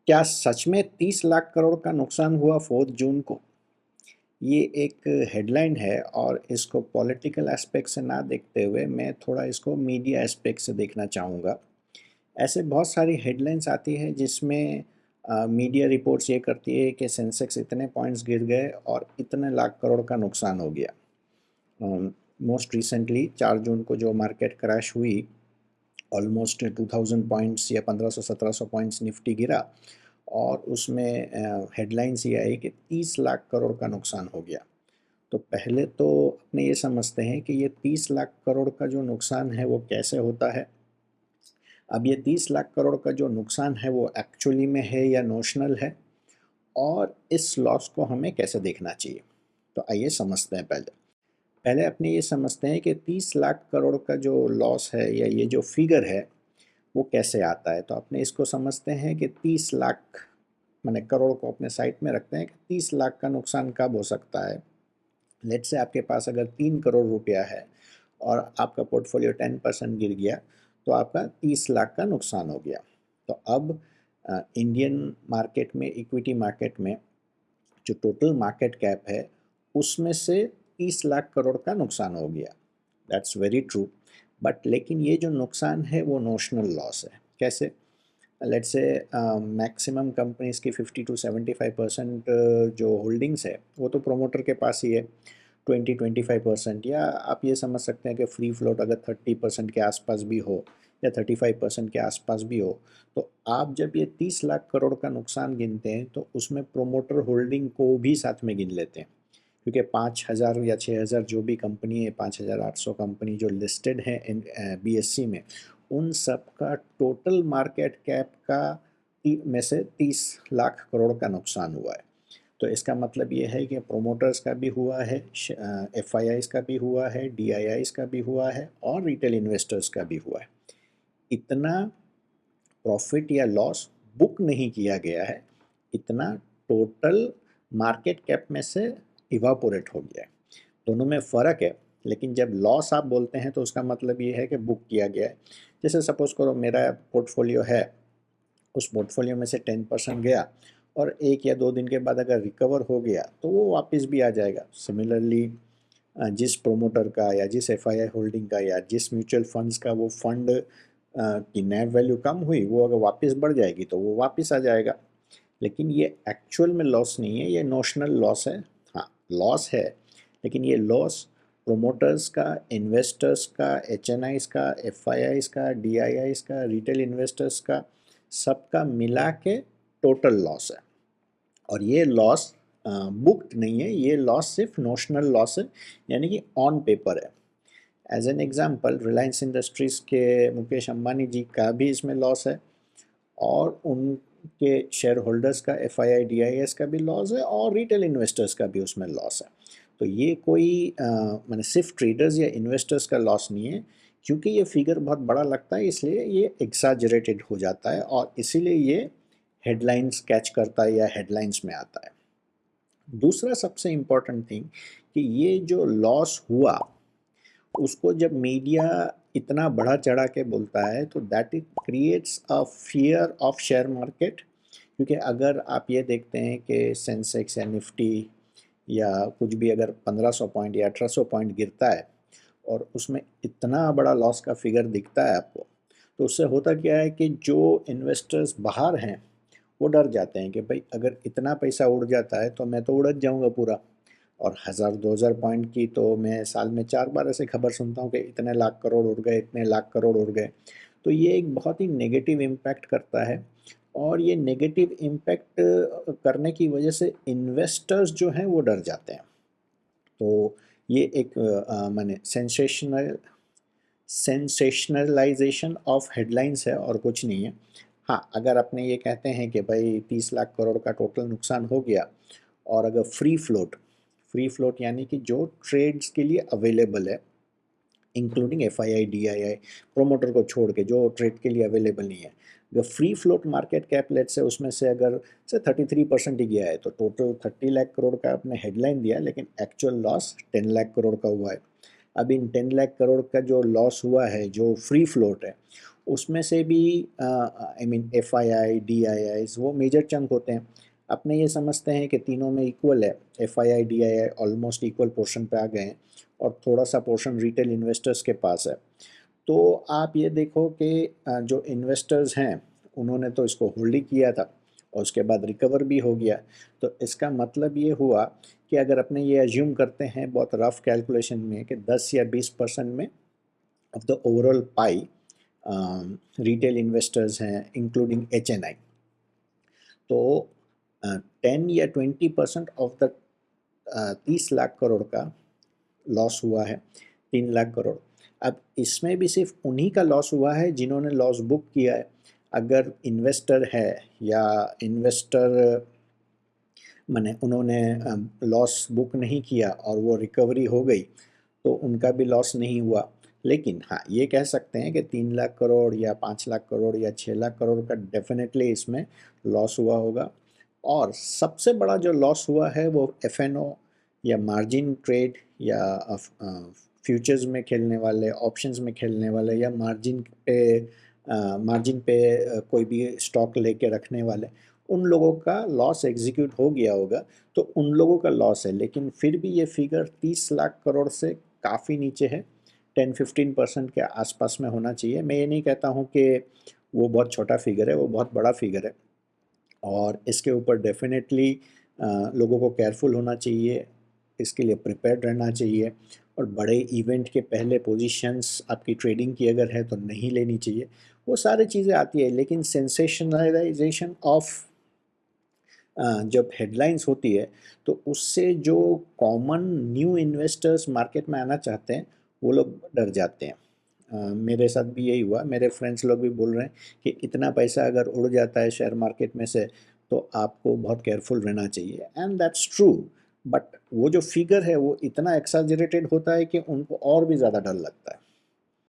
क्या सच में 30 लाख करोड़ का नुकसान हुआ 4 जून को? ये एक हेडलाइन है और इसको पॉलिटिकल एस्पेक्ट से ना देखते हुए मैं थोड़ा इसको मीडिया एस्पेक्ट से देखना चाहूँगा। ऐसे बहुत सारी हेडलाइंस आती है जिसमें मीडिया रिपोर्ट्स ये करती है कि सेंसेक्स इतने पॉइंट्स गिर गए और इतने लाख करोड़ का नुकसान हो गया। मोस्ट रिसेंटली 4 जून को जो मार्केट क्रैश हुई, ऑलमोस्ट 2000 पॉइंट्स या 1500-1700 पॉइंट्स निफ्टी गिरा और उसमें हेडलाइंस ये आई कि 30 लाख करोड़ का नुकसान हो गया। तो पहले तो अपने ये समझते हैं कि ये 30 लाख करोड़ का जो नुकसान है वो कैसे होता है। अब ये 30 लाख करोड़ का जो नुकसान है वो एक्चुअली में है या नोशनल है, और इस लॉस को हमें कैसे देखना चाहिए। तो आइए समझते हैं। पहले पहले अपने ये समझते हैं कि 30 लाख करोड़ का जो लॉस है या ये जो फिगर है वो कैसे आता है। तो अपने इसको समझते हैं कि 30 लाख मैंने करोड़ को अपने साइड में रखते हैं कि 30 लाख का नुकसान कब हो सकता है। लेट्स से आपके पास अगर 3 करोड़ रुपया है और आपका पोर्टफोलियो 10% गिर गया, तो आपका 30 लाख का नुकसान हो गया। तो अब इंडियन मार्केट में, इक्विटी मार्केट में जो टोटल मार्केट कैप है उसमें से 30 लाख करोड़ का नुकसान हो गया। That's very true. बट लेकिन ये जो नुकसान है वो नोशनल लॉस है। कैसे? लेट्स से मैक्सिमम कंपनीज की 50 to 75% जो होल्डिंग्स है वो तो प्रोमोटर के पास ही है, 20-25%, या आप ये समझ सकते हैं कि फ्री फ्लोट अगर 30% के आसपास भी हो या 35% के आसपास भी हो, तो आप जब ये 30 लाख करोड़ का नुकसान गिनते हैं तो उसमें प्रोमोटर होल्डिंग को भी साथ में गिन लेते हैं। क्योंकि 5,000 या 6,000 जो भी कंपनी है, 5,800 कंपनी जो लिस्टेड है BSE में, उन सब का टोटल मार्केट कैप का में से 30 लाख करोड़ का नुकसान हुआ है। तो इसका मतलब ये है कि प्रोमोटर्स का भी हुआ है, FIIs का भी हुआ है, DIIs का भी हुआ है और रिटेल इन्वेस्टर्स का भी हुआ है। इतना प्रॉफिट या लॉस बुक नहीं किया गया है, इतना टोटल मार्केट कैप में से इवापोरेट हो गया है। दोनों में फ़र्क है, लेकिन जब लॉस आप बोलते हैं तो उसका मतलब ये है कि बुक किया गया है। जैसे सपोज़ करो मेरा पोर्टफोलियो है, उस पोर्टफोलियो में से 10% गया और 1 या 2 दिन के बाद अगर रिकवर हो गया तो वो वापस भी आ जाएगा। सिमिलरली जिस प्रोमोटर का या जिस FII होल्डिंग का या जिस म्यूचुअल फंड्स का वो फंड की नेट वैल्यू कम हुई, वो अगर वापस बढ़ जाएगी तो वो वापस आ जाएगा। लेकिन ये एक्चुअल में लॉस नहीं है, ये नोशनल लॉस है। हाँ, लॉस है, लेकिन ये लॉस प्रोमोटर्स का, इन्वेस्टर्स का, HNIs का, FIIs का, DIIs का, रिटेल इन्वेस्टर्स का, सबका मिला के टोटल लॉस है। और ये लॉस बुक्ड नहीं है, ये लॉस सिर्फ नोशनल लॉस है, यानी कि ऑन पेपर है। As an example, Reliance Industries के मुकेश अंबानी जी का भी इसमें लॉस है और उनके शेयर होल्डर्स का, FII DIS का भी लॉस है और रिटेल इन्वेस्टर्स का भी उसमें लॉस है। तो ये कोई मैंने सिर्फ ट्रेडर्स या इन्वेस्टर्स का लॉस नहीं है। क्योंकि ये फिगर बहुत बड़ा लगता है इसलिए ये एक्साजरेटेड हो जाता है और इसीलिए ये हेडलाइंस कैच करता है या हेडलाइंस में आता है। दूसरा सबसे इम्पॉर्टेंट थिंग कि ये जो लॉस हुआ उसको जब मीडिया इतना बढ़ा चढ़ा के बोलता है तो that it creates a fear of share market. क्योंकि अगर आप ये देखते हैं कि सेंसेक्स या निफ्टी या कुछ भी अगर 1500 पॉइंट या 1800 पॉइंट गिरता है और उसमें इतना बड़ा लॉस का फिगर दिखता है आपको, तो उससे होता क्या है कि जो इन्वेस्टर्स बाहर हैं वो डर जाते हैं कि भाई अगर इतना पैसा उड़ जाता है तो मैं तो उड़ जाऊंगा पूरा। और 1000-2000 पॉइंट की तो मैं साल में 4 बार ऐसे खबर सुनता हूँ कि इतने लाख करोड़ उड़ गए, इतने लाख करोड़ उड़ गए। तो ये एक बहुत ही नेगेटिव इम्पैक्ट करता है और ये नेगेटिव इम्पैक्ट करने की वजह से इन्वेस्टर्स जो हैं वो डर जाते हैं। तो ये एक माने सेंसेशनलाइजेशन ऑफ हेडलाइंस है और कुछ नहीं है। हाँ, अगर अपने ये कहते हैं कि भाई 30 लाख करोड़ का टोटल नुकसान हो गया और अगर फ्री फ्लोट यानी कि जो ट्रेड्स के लिए अवेलेबल है, इंक्लूडिंग FII DII, प्रोमोटर को छोड़ के जो ट्रेड के लिए अवेलेबल नहीं है, जो फ्री फ्लोट मार्केट कैप लेट से उसमें से अगर से 33% ही गया है तो टोटल 30 लाख करोड़ का आपने हेडलाइन दिया, लेकिन एक्चुअल लॉस 10 लाख करोड़ का हुआ है। अब इन 10 लाख करोड़ का जो लॉस हुआ है, जो फ्री फ्लोट है, उसमें से भी आई मीन एफआईआई, डीआईआईज वो मेजर चंक होते हैं। अपने ये समझते हैं कि तीनों में इक्वल है, FII DII almost equal portion पे आ गए हैं और थोड़ा सा पोर्शन रिटेल इन्वेस्टर्स के पास है। तो आप ये देखो कि जो इन्वेस्टर्स हैं उन्होंने तो इसको होल्ड ही किया था और उसके बाद रिकवर भी हो गया। तो इसका मतलब ये हुआ कि अगर अपने ये एज्यूम करते हैं बहुत रफ कैलकुलेशन में कि 10 या 20% में of the overall pi retail investors हैं इंक्लूडिंग एचएनआई, तो 10 या 20% ऑफ द 30 लाख करोड़ का लॉस हुआ है, 3 लाख करोड़। अब इसमें भी सिर्फ उन्हीं का लॉस हुआ है जिन्होंने लॉस बुक किया है। अगर इन्वेस्टर है या इन्वेस्टर माने उन्होंने लॉस बुक नहीं किया और वो रिकवरी हो गई तो उनका भी लॉस नहीं हुआ। लेकिन हाँ, ये कह सकते हैं कि 3 लाख करोड़ या 5 लाख करोड़ या 6 लाख करोड़ का डेफिनेटली इसमें लॉस हुआ होगा। और सबसे बड़ा जो लॉस हुआ है वो एफएनओ या मार्जिन ट्रेड या फ्यूचर्स में खेलने वाले, ऑप्शंस में खेलने वाले या मार्जिन पे कोई भी स्टॉक लेके रखने वाले, उन लोगों का लॉस एग्जीक्यूट हो गया होगा, तो उन लोगों का लॉस है। लेकिन फिर भी ये फिगर 30 लाख करोड़ से काफ़ी नीचे है, 10-15% के आसपास में होना चाहिए। मैं ये नहीं कहता हूँ कि वो बहुत छोटा फिगर है, वो बहुत बड़ा फिगर है और इसके ऊपर डेफिनेटली लोगों को केयरफुल होना चाहिए, इसके लिए प्रिपेयर्ड रहना चाहिए और बड़े इवेंट के पहले पोजीशंस आपकी ट्रेडिंग की अगर है तो नहीं लेनी चाहिए। वो सारी चीज़ें आती है, लेकिन सेंसेशनलाइजेशन ऑफ जब हेडलाइंस होती है तो उससे जो कॉमन न्यू इन्वेस्टर्स मार्केट में आना चाहते हैं वो लोग डर जाते हैं। मेरे साथ भी यही हुआ, मेरे फ्रेंड्स लोग भी बोल रहे हैं कि इतना पैसा अगर उड़ जाता है शेयर मार्केट में से तो आपको बहुत केयरफुल रहना चाहिए, एंड दैट्स ट्रू। बट वो जो फिगर है वो इतना एक्साजरेटेड होता है कि उनको और भी ज़्यादा डर लगता है।